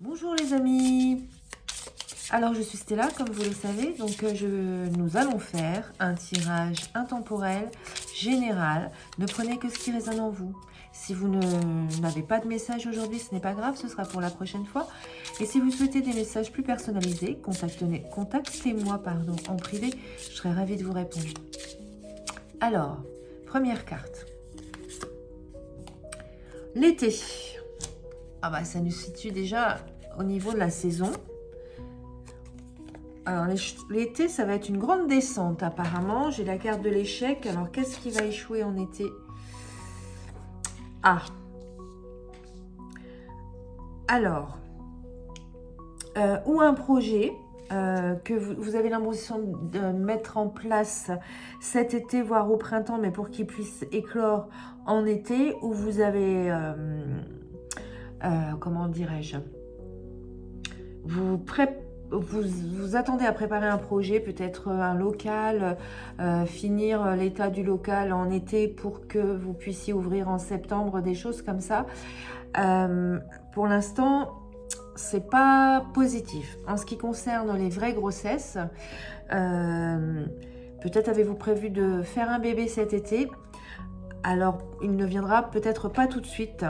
Bonjour les amis. Alors je suis Stella, comme vous le savez, donc nous allons faire un tirage intemporel général. Ne prenez que ce qui résonne en vous. Si vous n'avez pas de message aujourd'hui, ce n'est pas grave, ce sera pour la prochaine fois. Et si vous souhaitez des messages plus personnalisés, contactez-moi en privé, je serai ravie de vous répondre. Alors, première carte. L'été. Ah bah ça nous situe déjà au niveau de la saison. Alors l'été, ça va être une grande descente apparemment. J'ai la carte de l'échec. Alors qu'est-ce qui va échouer en été? Ah. Alors, ou un projet que vous avez l'impression de mettre en place cet été, voire au printemps, mais pour qu'il puisse éclore en été, où vous avez... comment dirais-je, vous attendez à préparer un projet, peut-être un local, finir l'état du local en été pour que vous puissiez ouvrir en septembre, des choses comme ça. Pour l'instant, c'est pas positif. En ce qui concerne les vraies grossesses, peut-être avez-vous prévu de faire un bébé cet été. Alors, il ne viendra peut-être pas tout de suite.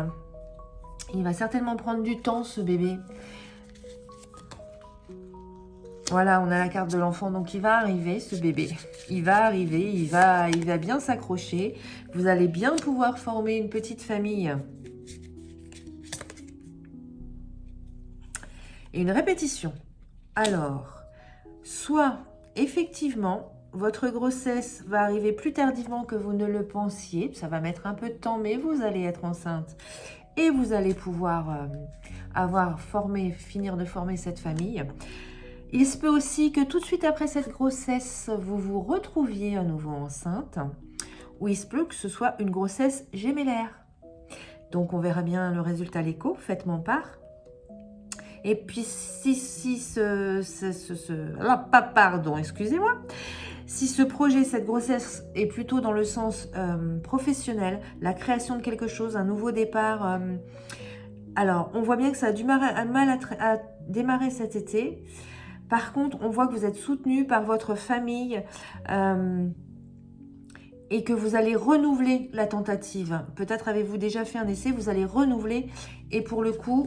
Il va certainement prendre du temps, ce bébé. Voilà, on a la carte de l'enfant, donc il va arriver, ce bébé. Il va arriver, il va bien s'accrocher. Vous allez bien pouvoir former une petite famille. Et une répétition. Alors, soit, effectivement, votre grossesse va arriver plus tardivement que vous ne le pensiez. Ça va mettre un peu de temps, mais vous allez être enceinte. Et vous allez pouvoir finir de former cette famille. Il se peut aussi que tout de suite après cette grossesse, vous vous retrouviez à nouveau enceinte, ou il se peut que ce soit une grossesse gémellaire. Donc on verra bien le résultat à l'écho, faites-m'en part. Et puis si ce projet, cette grossesse est plutôt dans le sens professionnel, la création de quelque chose, un nouveau départ, alors on voit bien que ça a du mal à démarrer cet été. Par contre, on voit que vous êtes soutenu par votre famille et que vous allez renouveler la tentative. Peut-être avez-vous déjà fait un essai, vous allez renouveler et pour le coup,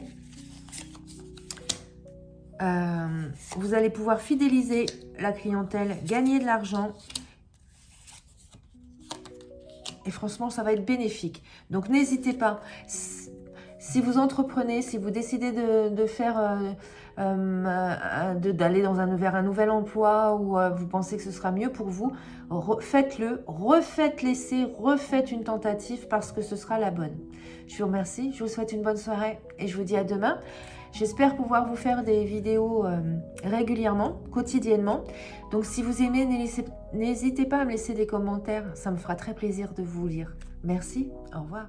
vous allez pouvoir fidéliser la clientèle, gagner de l'argent. Et franchement, ça va être bénéfique. Donc, n'hésitez pas. Si vous entreprenez, si vous décidez de faire, d'aller vers un nouvel emploi ou vous pensez que ce sera mieux pour vous, faites-le, refaites l'essai, refaites une tentative parce que ce sera la bonne. Je vous remercie, je vous souhaite une bonne soirée et je vous dis à demain. J'espère pouvoir vous faire des vidéos régulièrement, quotidiennement. Donc si vous aimez, n'hésitez pas à me laisser des commentaires, ça me fera très plaisir de vous lire. Merci, au revoir.